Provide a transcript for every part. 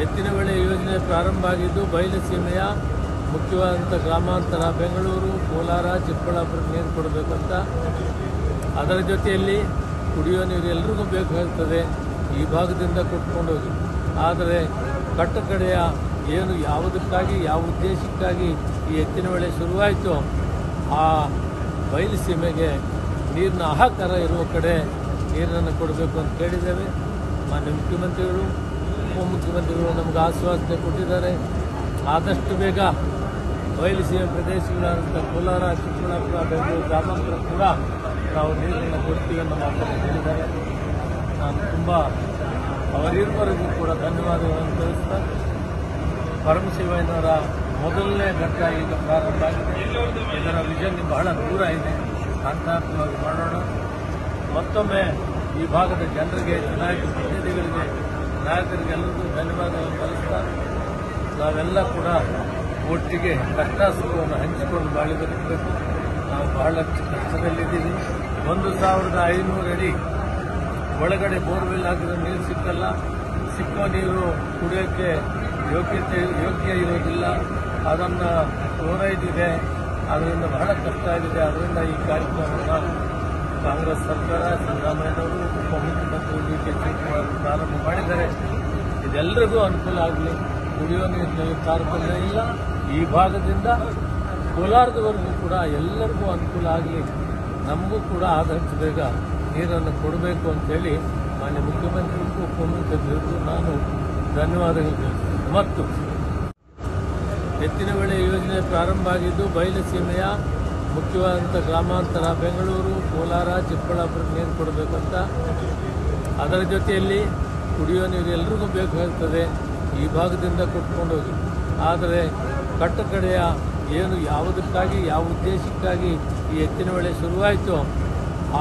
ಎತ್ತಿನಹೊಳೆ ಯೋಜನೆ ಪ್ರಾರಂಭ ಆಗಿದ್ದು ಬಯಲುಸೀಮೆಯ ಮುಖ್ಯವಾದಂಥ ಗ್ರಾಮಾಂತರ ಬೆಂಗಳೂರು, ಕೋಲಾರ, ಚಿಕ್ಕಬಳ್ಳಾಪುರಕ್ಕೆ ನೀರು ಕೊಡಬೇಕಂತ. ಅದರ ಜೊತೆಯಲ್ಲಿ ಕುಡಿಯುವ ನೀರು ಎಲ್ರಿಗೂ ಬೇಕಾಗ್ತದೆ, ಈ ಭಾಗದಿಂದ ಕೊಟ್ಕೊಂಡು ಹೋಗಿ. ಆದರೆ ಕಟ್ಟಕಡೆಯ ಏನು ಯಾವುದಕ್ಕಾಗಿ ಯಾವ ಉದ್ದೇಶಕ್ಕಾಗಿ ಈ ಎತ್ತಿನಹೊಳೆ ಶುರುವಾಯಿತು, ಆ ಬಯಲುಸೀಮೆಗೆ ನೀರಿನ ಹಾಹಾಕಾರ ಇರುವ ಕಡೆ ನೀರನ್ನು ಕೊಡಬೇಕು ಅಂತ ಕೇಳಿದ್ದೇವೆ. ಮಾನ್ಯ ಮುಖ್ಯಮಂತ್ರಿಗಳು, ಉಪಮುಖ್ಯಮಂತ್ರಿಗಳು ನಮಗೆ ಆಶ್ವಾಸನೆ ಕೊಟ್ಟಿದ್ದಾರೆ. ಆದಷ್ಟು ಬೇಗ ಬಯಲುಸೀಮೆ ಪ್ರದೇಶಗಳಾದಂಥ ಕೋಲಾರ, ಚಿಕ್ಕಬಳ್ಳಾಪುರ, ಬೆಂಗಳೂರು ಗ್ರಾಮಾಂತರ ಕೂಡ ನಾವು ನೀರನ್ನು ಕೊಡ್ತೀವಿ ಅನ್ನೋ ಮಾತನ್ನು ಹೇಳಿದ್ದಾರೆ. ನಾನು ತುಂಬ ಅವರಿಬ್ಬರಿಗೂ ಕೂಡ ಧನ್ಯವಾದಗಳನ್ನು ತಿಳಿಸ್ತಾ, ಪರಮಶಿವಯ್ಯನವರ ಮೊದಲನೇ ಘಟ್ಟ ಈಗ ಪ್ರಾರಂಭ ಆಗಿದೆ. ಇದರ ವಿಷನ್ ಬಹಳ ದೂರ ಇದೆ, ಹಂತಾಂತವಾಗಿ ಮಾಡೋಣ. ಮತ್ತೊಮ್ಮೆ ಈ ಭಾಗದ ಜನರಿಗೆ, ಚುನಾಯಿತ ಪ್ರತಿನಿಧಿಗಳಿಗೆ, ನಾಯಕರಿಗೆಲ್ಲರಿಗೂ ಧನ್ಯವಾದಗಳನ್ನು ತಿಳಿಸ್ತಾ, ನಾವೆಲ್ಲ ಕೂಡ ಒಟ್ಟಿಗೆ ಕಷ್ಟ ಸುಖವನ್ನು ಹಂಚಿಕೊಂಡು ಬಾಳಿ ಬದುಕಬೇಕು. ನಾವು ಬಹಳಷ್ಟು ಕಷ್ಟದಲ್ಲಿದ್ದೀವಿ. 1500 ಅಡಿ ಒಳಗಡೆ ಬೋರ್ವೆಲ್ ಹಾಕಿದ್ರೆ ನೀರು ಸಿಕ್ಕಲ್ಲ. ಸಿಕ್ಕೋ ನೀರು ಕುಡಿಯೋಕ್ಕೆ ಯೋಗ್ಯ ಇರೋದಿಲ್ಲ. ಅದನ್ನು ಫ್ಲೋರೈಡ್ ಇದೆ, ಅದರಿಂದ ಬಹಳ ಕಷ್ಟ ಆಗಿದೆ. ಅದರಿಂದ ಈ ಕಾರ್ಯಕ್ರಮವನ್ನು ಕಾಂಗ್ರೆಸ್ ಸರ್ಕಾರ, ಸಿದ್ದರಾಮಯ್ಯನವರು, ಉಪಮುಖ್ಯಮಂತ್ರಿ ಡಿ ಕೆ ಶಿವಕುಮಾರ್ ಪ್ರಾರಂಭ ಮಾಡಿದ್ದಾರೆ. ಇದೆಲ್ಲರಿಗೂ ಅನುಕೂಲ ಆಗಲಿ. ಕುಡಿಯುವ ನೀರಿನಲ್ಲಿ ತಾರತಮ್ಯ ಇಲ್ಲ. ಈ ಭಾಗದಿಂದ ಕೋಲಾರದವರೆಗೂ ಕೂಡ ಎಲ್ಲರಿಗೂ ಅನುಕೂಲ ಆಗಲಿ. ನಮಗೂ ಕೂಡ ಆದಷ್ಟು ಬೇಗ ನೀರನ್ನು ಕೊಡಬೇಕು ಅಂತೇಳಿ ಮಾನ್ಯ ಮುಖ್ಯಮಂತ್ರಿಗೂ ಉಪಮುಖ್ಯಮಂತ್ರಿಗೂ ನಾನು ಧನ್ಯವಾದಗಳು ತಿಳಿಸ್ತೇನೆ. ಮತ್ತು ಎತ್ತಿನಹೊಳೆ ಯೋಜನೆ ಪ್ರಾರಂಭ ಆಗಿದ್ದು ಬಯಲುಸೀಮೆಯ ಮುಖ್ಯವಾದಂಥ ಗ್ರಾಮಾಂತರ ಬೆಂಗಳೂರು, ಕೋಲಾರ, ಚಿಕ್ಕಬಳ್ಳಾಪುರಕ್ಕೆ ನೀರು ಕೊಡಬೇಕಂತ. ಅದರ ಜೊತೆಯಲ್ಲಿ ಕುಡಿಯುವ ನೀರು ಎಲ್ರಿಗೂ ಬೇಕಾಗ್ತದೆ, ಈ ಭಾಗದಿಂದ ಕೊಟ್ಕೊಂಡು ಹೋಗಿ. ಆದರೆ ಕಟ್ಟಕಡೆಯ ಏನು ಯಾವುದಕ್ಕಾಗಿ ಯಾವ ಉದ್ದೇಶಕ್ಕಾಗಿ ಈ ಎತ್ತಿನಹೊಳೆ ಶುರುವಾಯಿತು,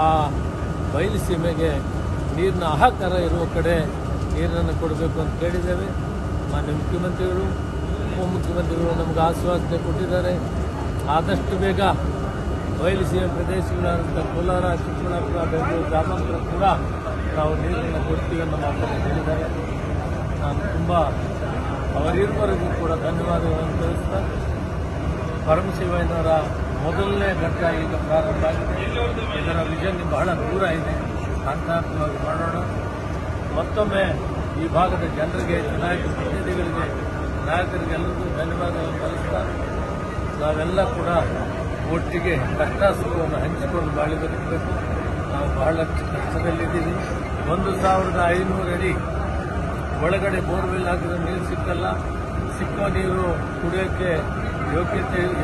ಆ ಬಯಲುಸೀಮೆಗೆ ನೀರಿನ ಹಾಹಾಕಾರ ಇರುವ ಕಡೆ ನೀರನ್ನು ಕೊಡಬೇಕು ಅಂತ ಕೇಳಿದ್ದೇವೆ. ಮಾನ್ಯ ಮುಖ್ಯಮಂತ್ರಿಗಳು, ಉಪಮುಖ್ಯಮಂತ್ರಿಗಳು ನಮಗೆ ಆಶ್ವಾಸನೆ ಕೊಟ್ಟಿದ್ದಾರೆ. ಆದಷ್ಟು ಬೇಗ ಬಯಲುಸೀಮೆ ಪ್ರದೇಶಗಳಾದಂಥ ಕೋಲಾರ, ಚಿಕ್ಕಬಳ್ಳಾಪುರ, ಬೆಂಗಳೂರು ಗ್ರಾಮಾಂತರ ಕೂಡ ನಾವು ನೀರನ್ನು ಕೊಡ್ತೀವಿ ಅನ್ನೋ ಮಾತನ್ನು ಹೇಳಿದ್ದಾರೆ. ನಾನು ತುಂಬ ಅವರಿಬ್ಬರಿಗೂ ಕೂಡ ಧನ್ಯವಾದಗಳನ್ನು ತಿಳಿಸ್ತಾ, ಪರಮಶಿವಯ್ಯನವರ ಮೊದಲನೇ ಘಟ್ಟ ಈಗ ಪ್ರಾರಂಭ ಆಗಿದೆ. ಇದರ ವಿಷನ್ ಬಹಳ ದೂರ ಇದೆ, ಹಂತಾಂತವಾಗಿ ಮಾಡೋಣ. ಮತ್ತೊಮ್ಮೆ ಈ ಭಾಗದ ಜನರಿಗೆ, ಚುನಾಯಿತ ಪ್ರತಿನಿಧಿಗಳಿಗೆ, ನಾಯಕರಿಗೆಲ್ಲರಿಗೂ ಧನ್ಯವಾದಗಳನ್ನು ತಿಳಿಸ್ತಾ, ನಾವೆಲ್ಲ ಕೂಡ ಒಟ್ಟಿಗೆ ಕಷ್ಟ ಸುಖವನ್ನು ಹಂಚಿಕೊಂಡು ಬಾಳಿ ಬದುಕಬೇಕು. ನಾವು ಬಹಳಷ್ಟು ಕಷ್ಟದಲ್ಲಿದ್ದೀವಿ. 1500 ಅಡಿ ಒಳಗಡೆ ಬೋರ್ವೆಲ್ ಹಾಕಿದ್ರೆ ನೀರು ಸಿಕ್ಕಲ್ಲ. ಸಿಕ್ಕೋ ನೀರು ಕುಡಿಯೋಕ್ಕೆ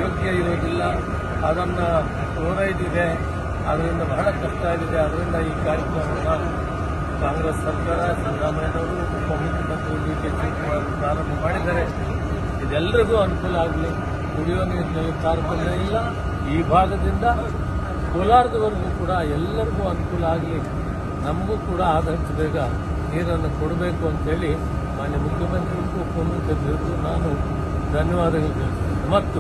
ಯೋಗ್ಯ ಇರೋದಿಲ್ಲ. ಅದನ್ನು ಫ್ಲೋರೈಡ್ ಇದೆ, ಅದರಿಂದ ಬಹಳ ಕಷ್ಟ ಆಗಿದೆ. ಅದರಿಂದ ಈ ಕಾರ್ಯಕ್ರಮವನ್ನು ಕಾಂಗ್ರೆಸ್ ಸರ್ಕಾರ, ಸಿದ್ದರಾಮಯ್ಯನವರು, ಉಪಮುಖ್ಯಮಂತ್ರಿ ಡಿ ಕೆ ಶಿವಕುಮಾರ್ ಪ್ರಾರಂಭ ಮಾಡಿದ್ದಾರೆ. ಇದೆಲ್ಲರಿಗೂ ಅನುಕೂಲ ಆಗಲಿ. ಕುಡಿಯುವ ನೀರಿನಲ್ಲಿ ತಾರತಮ್ಯ ಇಲ್ಲ. ಈ ಭಾಗದಿಂದ ಕೋಲಾರದವರೆಗೂ ಕೂಡ ಎಲ್ಲರಿಗೂ ಅನುಕೂಲ ಆಗಲಿ. ನಮಗೂ ಕೂಡ ಆದಷ್ಟು ಬೇಗ ನೀರನ್ನು ಕೊಡಬೇಕು ಅಂತೇಳಿ ಮಾನ್ಯ ಮುಖ್ಯಮಂತ್ರಿಗೂ ಉಪಮುಖ್ಯಮಂತ್ರಿಗೂ ನಾನು ಧನ್ಯವಾದಗಳು ತಿಳಿಸ್ತೇನೆ. ಮತ್ತು